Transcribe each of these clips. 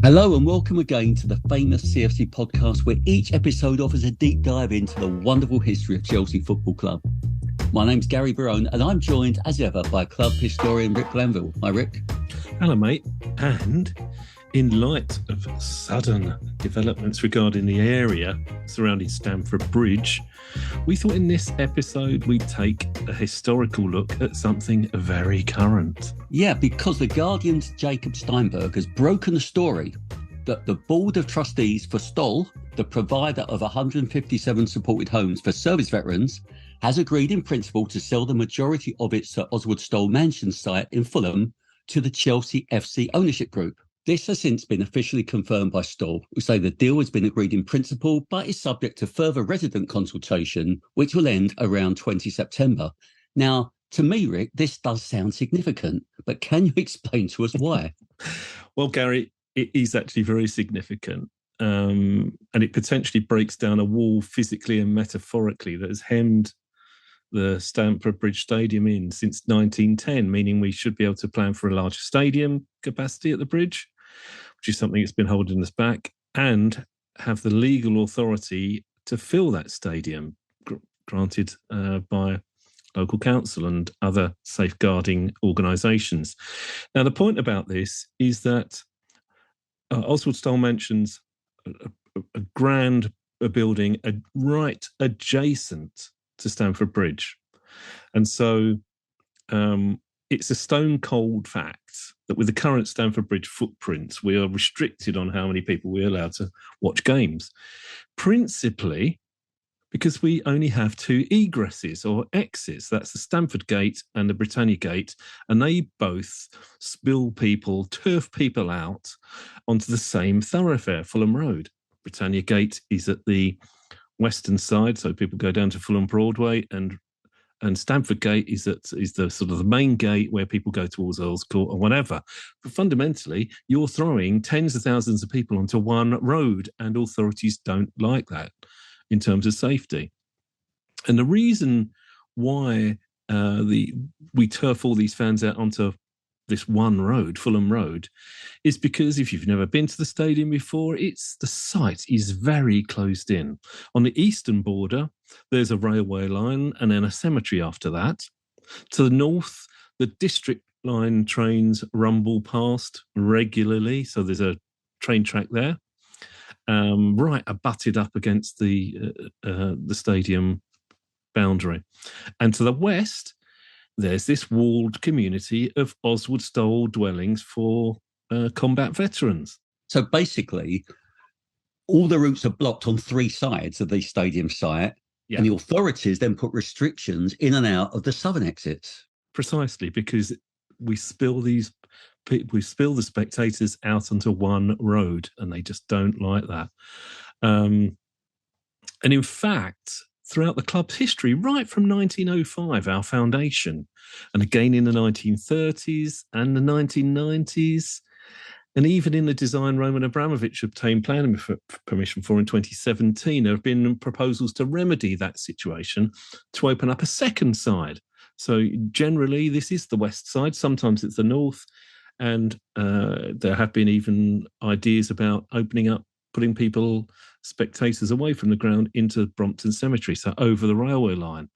Hello and welcome again to the famous CFC podcast, where each episode offers a deep dive into the wonderful history of Chelsea Football Club. My name's Garry Barone and I'm joined as ever by club historian Rick Glanvill. Hi Rick. Hello mate. And in light of sudden developments regarding the area surrounding Stamford Bridge, we thought in this episode we'd take a historical look at something very current. Yeah, because the Guardian's Jacob Steinberg has broken the story that the Board of Trustees for Stoll, the provider of 157 supported homes for service veterans, has agreed in principle to sell the majority of its Sir Oswald Stoll mansion site in Fulham to the Chelsea FC ownership group. This has since been officially confirmed by Stoll, who say the deal has been agreed in principle but is subject to further resident consultation, which will end around 20 September. Now, to me, Rick, this does sound significant, but can you explain to us why? Well, Garry, it is actually very significant, and it potentially breaks down a wall physically and metaphorically that has hemmed the Stamford Bridge Stadium in since 1910, meaning we should be able to plan for a larger stadium capacity at the bridge, which is something that's been holding us back, and have the legal authority to fill that stadium, granted by local council and other safeguarding organisations. Now, the point about this is that Oswald Stoll mentions a grand building right adjacent to Stamford Bridge. And so it's a stone cold fact that with the current Stamford Bridge footprint, we are restricted on how many people we're allowed to watch games, principally because we only have two egresses or exits. That's the Stamford Gate and the Britannia Gate, and they both spill people, turf people out onto the same thoroughfare, Fulham Road. Britannia Gate is at the western side, so people go down to Fulham Broadway, and Stamford Gate is the sort of the main gate where people go towards Earl's Court or whatever. But fundamentally, you're throwing tens of thousands of people onto one road, and authorities don't like that in terms of safety. And the reason why we turf all these fans out onto this one road, Fulham Road, is because if you've never been to the stadium before, the site is very closed in. On the eastern border, there's a railway line and then a cemetery after that. To the north, the district line trains rumble past regularly, so there's a train track there. Right abutted up against the stadium boundary. And to the west, there's this walled community of Oswald Stoll dwellings for combat veterans. So basically, all the routes are blocked on three sides of the stadium site, and the authorities then put restrictions in and out of the southern exits. Precisely, because we spill the spectators out onto one road, and they just don't like that. And in fact, throughout the club's history, right from 1905, our foundation, and again in the 1930s and the 1990s, and even in the design Roman Abramovich obtained planning permission for in 2017, there have been proposals to remedy that situation to open up a second side. So generally, this is the west side. Sometimes it's the north. And there have been even ideas about opening up, putting spectators away from the ground into Brompton Cemetery, so over the railway line.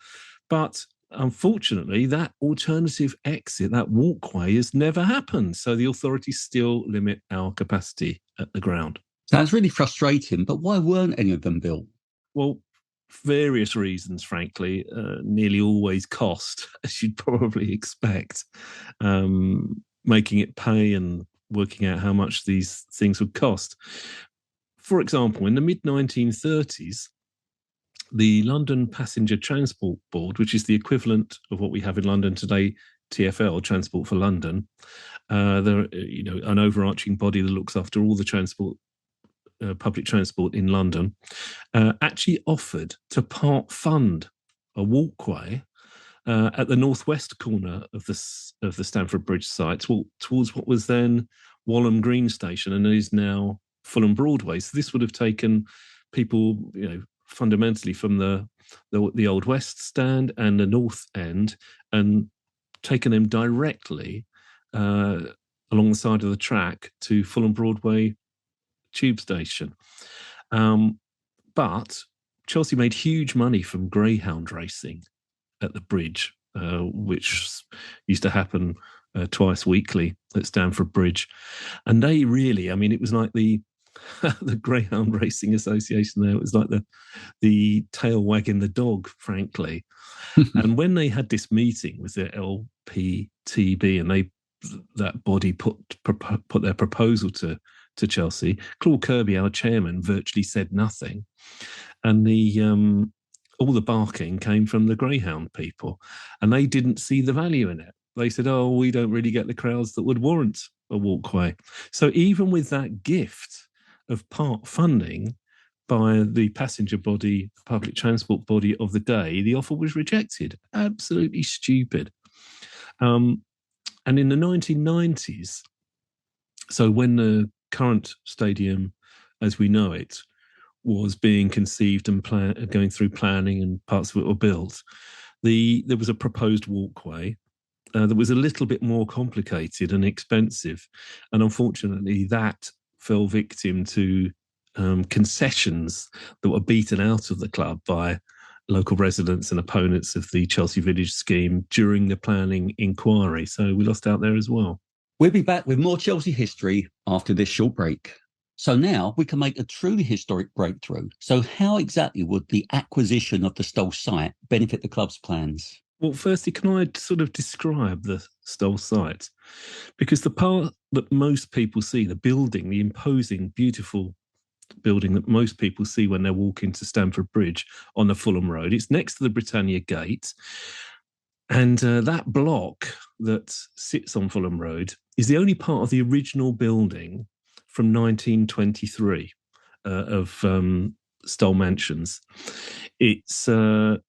But unfortunately, that alternative exit, that walkway, has never happened. So the authorities still limit our capacity at the ground. Sounds really frustrating, but why weren't any of them built? Well, various reasons, frankly, nearly always cost, as you'd probably expect. Making it pay and working out how much these things would cost. For example, in the mid-1930s, the London Passenger Transport Board, which is the equivalent of what we have in London today, TfL, Transport for London, they're an overarching body that looks after all the transport, public transport in London, actually offered to part fund a walkway at the northwest corner of the Stamford Bridge site towards what was then Walham Green Station and is now Fulham Broadway. So this would have taken people, fundamentally from the Old West Stand and the North End, and taken them directly along the side of the track to Fulham Broadway tube station. But Chelsea made huge money from greyhound racing at the bridge, which used to happen twice weekly at Stamford Bridge. And they really, I mean, it was like the Greyhound Racing Association there. It was like the tail wagging the dog, frankly. And when they had this meeting with their LPTB and that body put their proposal to Chelsea, Claude Kirby, our chairman, virtually said nothing. And all the barking came from the Greyhound people, and they didn't see the value in it. They said, "Oh, we don't really get the crowds that would warrant a walkway." So even with that gift of part funding by the passenger body, public transport body of the day, the offer was rejected. Absolutely stupid. And in the 1990s, so when the current stadium, as we know it, was being conceived and going through planning, and parts of it were built, there was a proposed walkway that was a little bit more complicated and expensive. And unfortunately, that fell victim to concessions that were beaten out of the club by local residents and opponents of the Chelsea Village scheme during the planning inquiry. So we lost out there as well. We'll be back with more Chelsea history after this short break. So now we can make a truly historic breakthrough. So how exactly would the acquisition of the Stoll site benefit the club's plans? Well, firstly, can I sort of describe the Stoll site? Because the part that most people see, the building, the imposing, beautiful building that most people see when they're walking to Stamford Bridge on the Fulham Road, it's next to the Britannia Gate. And that block that sits on Fulham Road is the only part of the original building from 1923 of Stoll Mansions. It's a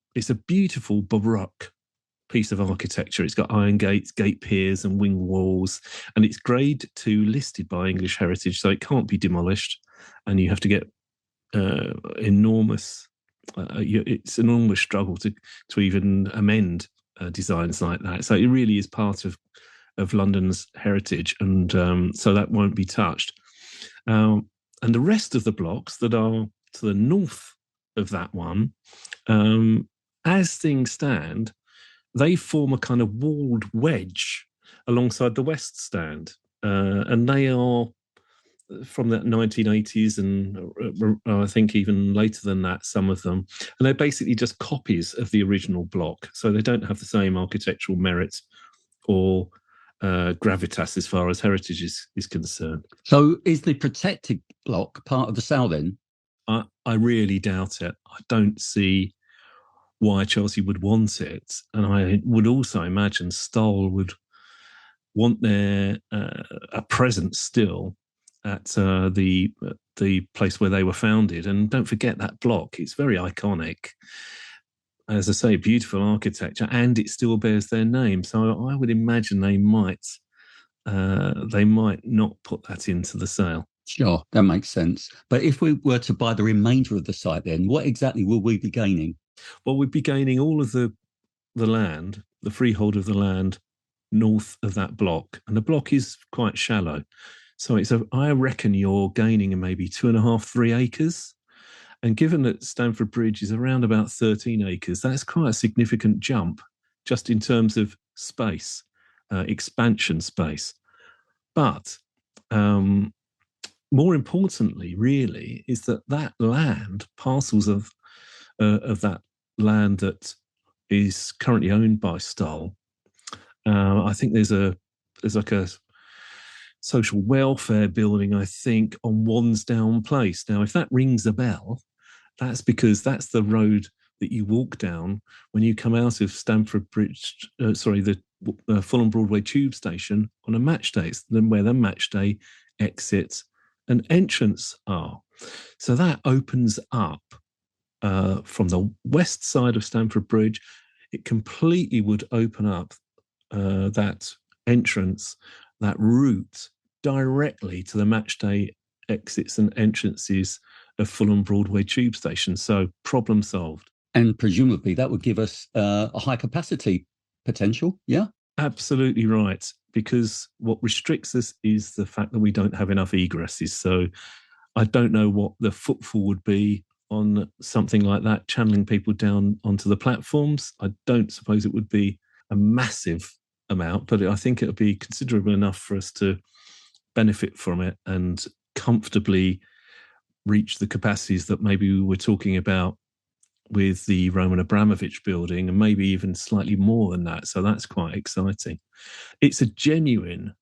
beautiful Baroque piece of architecture. It's got iron gates, gate piers, and wing walls, and it's Grade 2 listed by English Heritage, so it can't be demolished. And you have to get enormous. It's an enormous struggle to even amend designs like that. So it really is part of London's heritage, and so that won't be touched. And the rest of the blocks that are to the north of that one, as things stand, they form a kind of walled wedge alongside the West Stand. And they are from the 1980s and I think even later than that, some of them. And they're basically just copies of the original block. So they don't have the same architectural merit or gravitas as far as heritage is concerned. So is the protected block part of the sale then? I really doubt it. I don't see why Chelsea would want it. And I would also imagine Stoll would want a presence still at the place where they were founded. And don't forget that block. It's very iconic. As I say, beautiful architecture, and it still bears their name. So I would imagine they might not put that into the sale. Sure, that makes sense. But if we were to buy the remainder of the site, then what exactly will we be gaining? Well, we'd be gaining all of the land, the freehold of the land north of that block, and the block is quite shallow. So I reckon you're gaining maybe 2.5, 3 acres. And given that Stamford Bridge is around about 13 acres, that's quite a significant jump just in terms of space, expansion space. But more importantly, really, is that land, parcels of that land that is currently owned by Stoll. I think there's like a social welfare building, I think, on Wansdown Place. Now, if that rings a bell, that's because that's the road that you walk down when you come out of Stamford Bridge, the Fulham Broadway tube station on a match day. It's then where the match day exit and entrance are. So that opens up from the west side of Stamford Bridge. It completely would open up that entrance, that route, directly to the match day exits and entrances of Fulham Broadway tube station. So problem solved. And presumably that would give us a high capacity potential, yeah? Absolutely right, because what restricts us is the fact that we don't have enough egresses. So I don't know what the footfall would be on something like that, channeling people down onto the platforms. I don't suppose it would be a massive amount, but I think it would be considerable enough for us to benefit from it and comfortably reach the capacities that maybe we were talking about with the Roman Abramovich building, and maybe even slightly more than that. So that's quite exciting. It's a genuine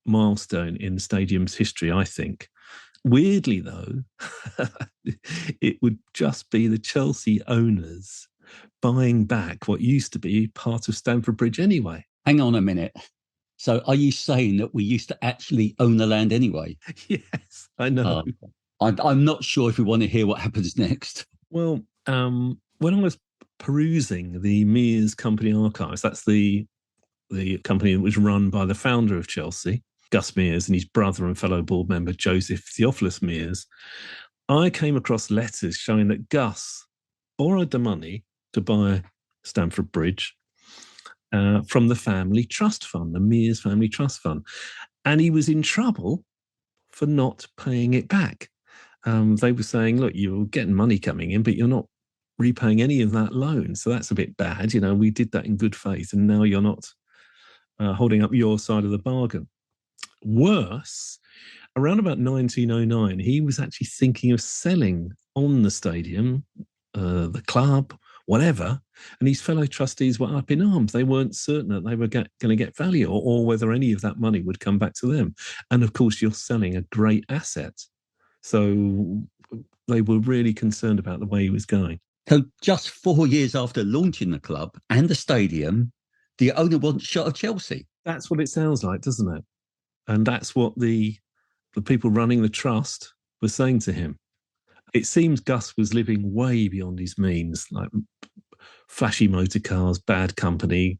milestone in the stadium's history, I think. Weirdly, though, it would just be the Chelsea owners buying back what used to be part of Stamford Bridge anyway. Hang on a minute. So are you saying that we used to actually own the land anyway? Yes, I know. I'm not sure if we want to hear what happens next. Well, when I was perusing the Mears Company archives, that's the company that was run by the founder of Chelsea, Gus Mears, and his brother and fellow board member, Joseph Theophilus Mears, I came across letters showing that Gus borrowed the money to buy Stamford Bridge from the family trust fund, the Mears Family Trust Fund. And he was in trouble for not paying it back. They were saying, look, you're getting money coming in, but you're not repaying any of that loan. So that's a bit bad. We did that in good faith, and now you're not holding up your side of the bargain. Worse, around about 1909, he was actually thinking of selling on the stadium, the club, whatever, and his fellow trustees were up in arms. They weren't certain that they were going to get value or whether any of that money would come back to them. And of course, you're selling a great asset. So they were really concerned about the way he was going. So just 4 years after launching the club and the stadium, the owner wants shot of Chelsea. That's what it sounds like, doesn't it? And that's what the people running the trust were saying to him. It seems Gus was living way beyond his means, like flashy motor cars, bad company,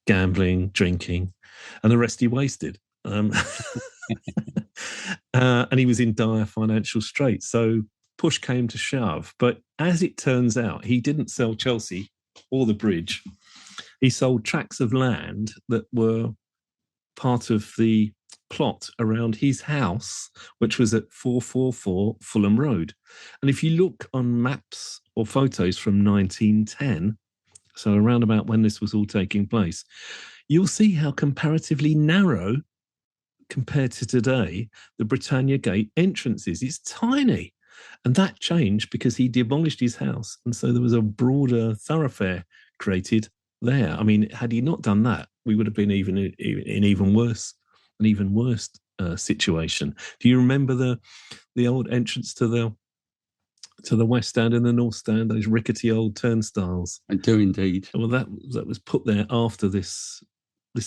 gambling, drinking, and the rest he wasted. And he was in dire financial straits. So push came to shove. But as it turns out, he didn't sell Chelsea or the bridge. He sold tracts of land that were part of the plot around his house, which was at 444 Fulham Road. And if you look on maps or photos from 1910, so around about when this was all taking place, you'll see how comparatively narrow, compared to today, the Britannia Gate entrance is. It's tiny. And that changed because he demolished his house. And so there was a broader thoroughfare created there. I mean, had he not done that, we would have been in an even worse situation. Do you remember the old entrance to the West Stand and the North Stand, those rickety old turnstiles? I do indeed. Well, that was put there after this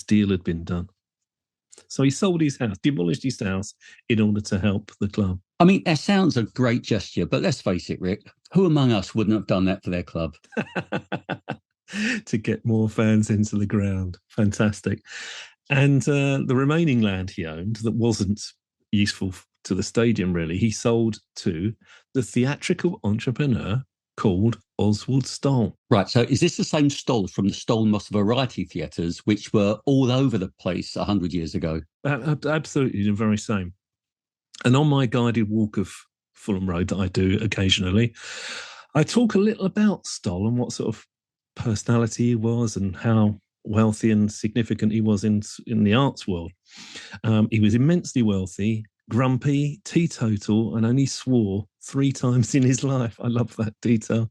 deal had been done. So he sold his house, demolished his house in order to help the club. I mean, that sounds a great gesture, but let's face it, Rick, who among us wouldn't have done that for their club? To get more fans into the ground. Fantastic. And the remaining land he owned that wasn't useful to the stadium, really, he sold to the theatrical entrepreneur called Oswald Stoll. Right, so is this the same Stoll from the Stoll Moss Variety Theatres, which were all over the place 100 years ago? Absolutely, the very same. And on my guided walk of Fulham Road that I do occasionally, I talk a little about Stoll and what sort of personality he was and how wealthy and significant he was in the arts world. He was immensely wealthy, grumpy, teetotal, and only swore 3 times in his life. I love that detail.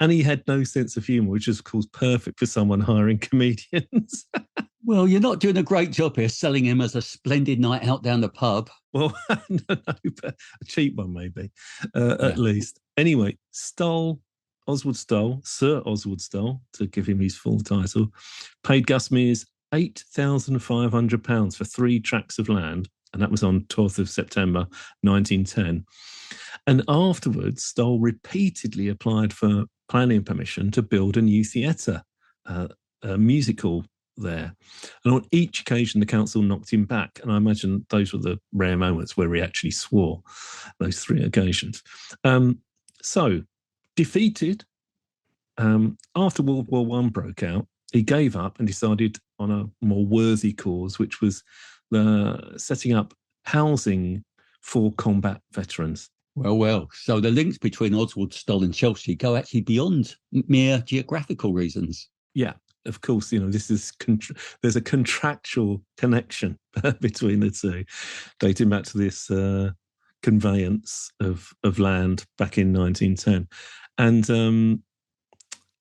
And he had no sense of humour, which is, of course, perfect for someone hiring comedians. Well, you're not doing a great job here selling him as a splendid night out down the pub. Well, no, but a cheap one maybe, at least. Anyway, Oswald Stoll, Sir Oswald Stoll, to give him his full title, paid Gus Mears £8,500 for 3 tracts of land, and that was on 12th of September 1910. And afterwards, Stoll repeatedly applied for planning permission to build a new theatre, a musical there. And on each occasion, the council knocked him back. And I imagine those were the rare moments where he actually swore, those 3 occasions. So, defeated, after World War I broke out, he gave up and decided on a more worthy cause, which was setting up housing for combat veterans. Well, well. So the links between Oswald Stoll and Chelsea go actually beyond mere geographical reasons. Yeah, of course, this is there's a contractual connection between the two, dating back to this conveyance of land back in 1910, and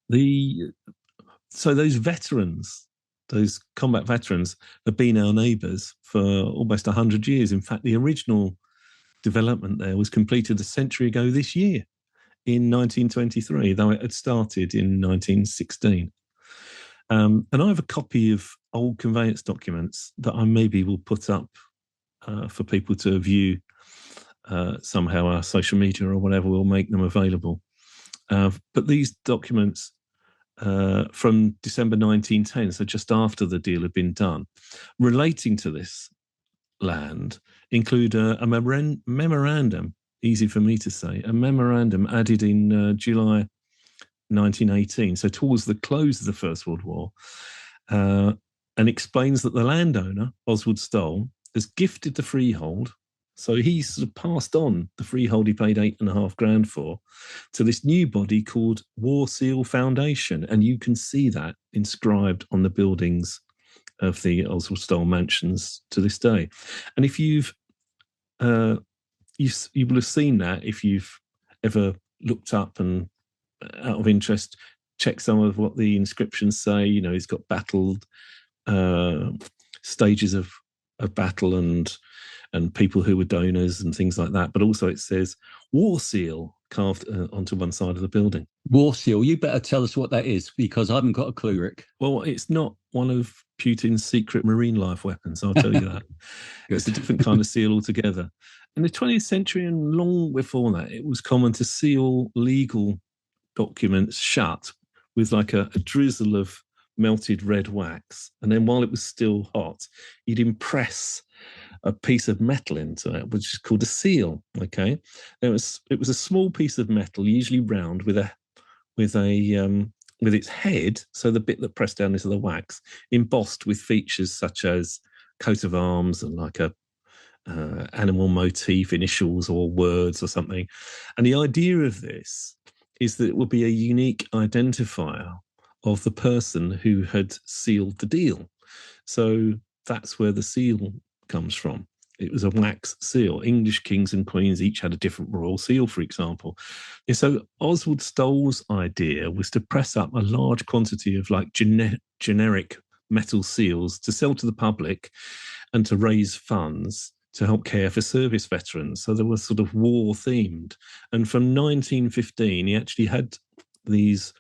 the so those veterans, those combat veterans, have been our neighbours for almost 100 years. In fact, the original development there was completed a century ago this year, in 1923, though it had started in 1916. And I have a copy of old conveyance documents that I maybe will put up for people to view somehow. Our social media or whatever will make them available. But these documents from December 1910, so just after the deal had been done, relating to this land, include a memorandum, easy for me to say, a memorandum added in July 1918, so towards the close of the First World War, and explains that the landowner, Oswald Stoll, has gifted the freehold. So he sort of passed on the freehold he paid £8,500 for to this new body called War Seal Foundation. And you can see that inscribed on the buildings of the Oswald Stoll mansions to this day. And if you will have seen that if you've ever looked up and, out of interest, check some of what the inscriptions say. It's got battled stages of battle and people who were donors and things like that. But also it says War Seal carved onto one side of the building. War Seal, you better tell us what that is, because I haven't got a clue, Rick. Well, it's not one of Putin's secret marine life weapons, I'll tell you that. It's a different kind of seal altogether. In the 20th century and long before that, it was common to seal legal documents shut with like a drizzle of melted red wax. And then while it was still hot, you'd impress a piece of metal into it, which is called a seal. Okay. It was a small piece of metal, usually round, with its head, so the bit that pressed down into the wax, embossed with features such as coat of arms and like a animal motif, initials or words or something. And the idea of this is that it will be a unique identifier of the person who had sealed the deal. So that's where the seal comes from. It was a wax seal. English kings and queens each had a different royal seal, for example. And so Oswald Stoll's idea was to press up a large quantity of like generic metal seals to sell to the public and to raise funds to help care for service veterans. So they were sort of war themed. And from 1915, he actually had these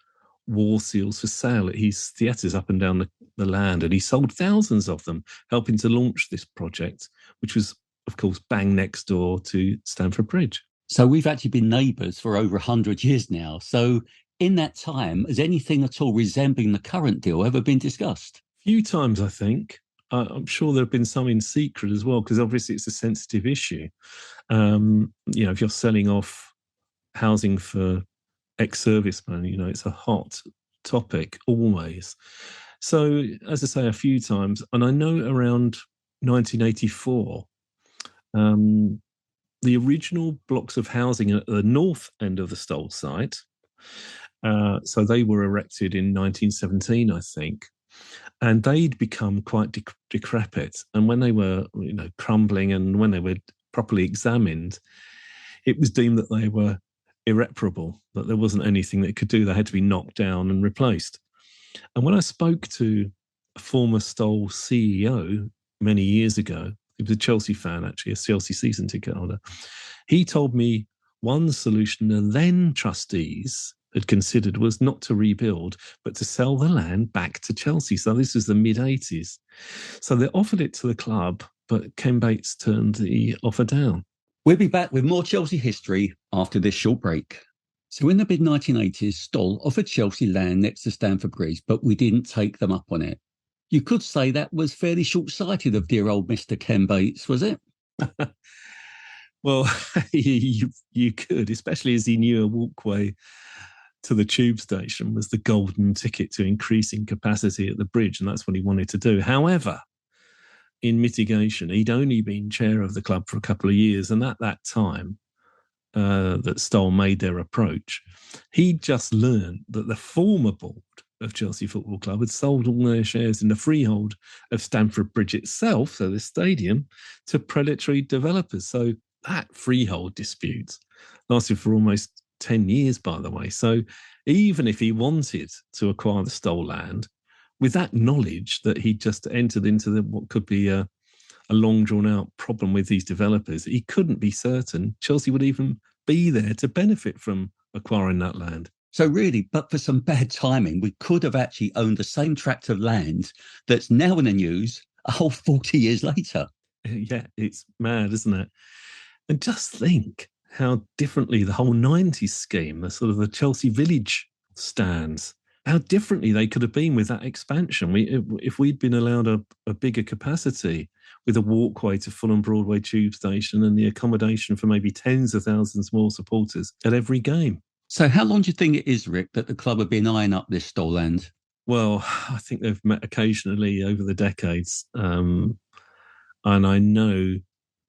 war seals for sale at his theatres up and down the land, and he sold thousands of them, helping to launch this project, which was, of course, bang next door to Stamford Bridge. So we've actually been neighbours for over 100 years now. So in that time, has anything at all resembling the current deal ever been discussed? A few times, I think. I'm sure there have been some in secret as well, because obviously it's a sensitive issue. If you're selling off housing for ex-servicemen, it's a hot topic always. So, as I say, a few times, and I know around 1984, the original blocks of housing at the north end of the Stoll site, so they were erected in 1917, I think, and they'd become quite decrepit. And when they were, crumbling, and when they were properly examined, it was deemed that they were irreparable, that there wasn't anything that could do. They had to be knocked down and replaced. And when I spoke to a former Stoll CEO many years ago, he was a Chelsea fan, actually, a Chelsea season ticket holder, he told me one solution the then trustees had considered was not to rebuild, but to sell the land back to Chelsea. So this was the mid-80s. So they offered it to the club, but Ken Bates turned the offer down. We'll be back with more Chelsea history after this short break. So in the mid-1980s, Stoll offered Chelsea land next to Stamford Bridge, but we didn't take them up on it. You could say that was fairly short-sighted of dear old Mr. Ken Bates, was it? Well, you could, especially as he knew a walkway to the tube station was the golden ticket to increasing capacity at the bridge, and that's what he wanted to do. However, in mitigation, he'd only been chair of the club for a couple of years, and at that time, that Stoll made their approach. He just learned that the former board of Chelsea Football Club had sold all their shares in the freehold of Stamford Bridge itself, so the stadium, to predatory developers. So that freehold dispute lasted for almost 10 years, by the way. So even if he wanted to acquire the Stoll land, with that knowledge that he just entered into what could be a long drawn out problem with these developers, he couldn't be certain Chelsea would even be there to benefit from acquiring that land. So really, but for some bad timing, we could have actually owned the same tract of land that's now in the news a whole 40 years later. Yeah, it's mad, isn't it? And just think how differently the whole 90s scheme, the sort of the Chelsea Village stands, how differently they could have been with that expansion. If we'd been allowed a bigger capacity, with a walkway to Fulham Broadway tube station and the accommodation for maybe tens of thousands more supporters at every game. So how long do you think it is, Rick, that the club have been eyeing up this Stoll land? Well, I think they've met occasionally over the decades. And I know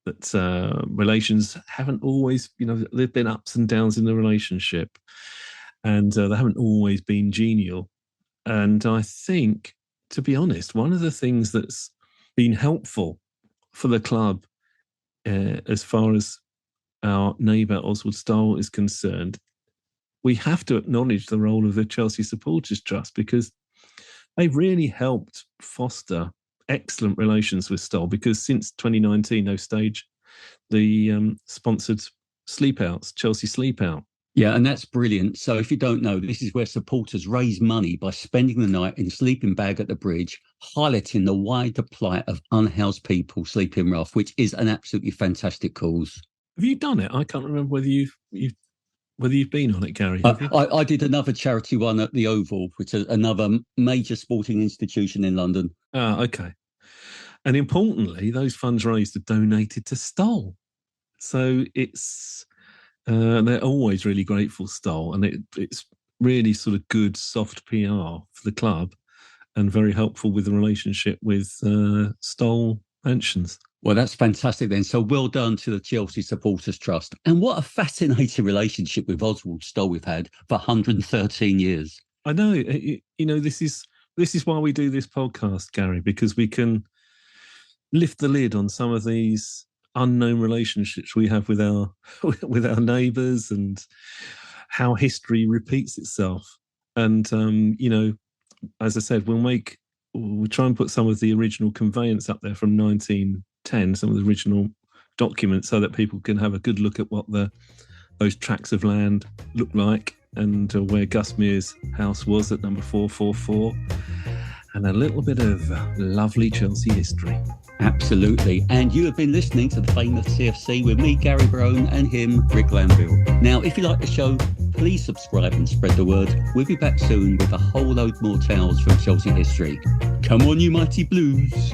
that relations haven't always, there've been ups and downs in the relationship, and they haven't always been genial. And I think, to be honest, one of the things that's been helpful for the club as far as our neighbour Oswald Stoll is concerned, we have to acknowledge the role of the Chelsea Supporters Trust, because they've really helped foster excellent relations with Stoll, because since 2019 they've staged the sponsored sleepouts, Chelsea Sleep Out. Yeah, and that's brilliant. So if you don't know, this is where supporters raise money by spending the night in a sleeping bag at the bridge, highlighting the wider plight of unhoused people sleeping rough, which is an absolutely fantastic cause. Have you done it? I can't remember whether you've been on it, Gary. I did another charity one at the Oval, which is another major sporting institution in London. Ah, okay. And importantly, those funds raised are donated to Stoll. So it's they're always really grateful, Stoll, and it's really sort of good, soft PR for the club, and very helpful with the relationship with Stoll Pensions. Well, that's fantastic then. So well done to the Chelsea Supporters Trust. And what a fascinating relationship with Oswald Stoll we've had for 113 years. I know. This is why we do this podcast, Gary, because we can lift the lid on some of these unknown relationships we have with our neighbours, and how history repeats itself. And as I said, we'll try and put some of the original conveyance up there from 1910, some of the original documents, so that people can have a good look at what those tracts of land look like, and where Gus Mears' house was at number 444, and a little bit of lovely Chelsea history. Absolutely. And you have been listening to the famous CFC with me, Garry Barone, and him, Rick Glanvill. Now, if you like the show, please subscribe and spread the word. We'll be back soon with a whole load more tales from Chelsea history. Come on, you mighty Blues.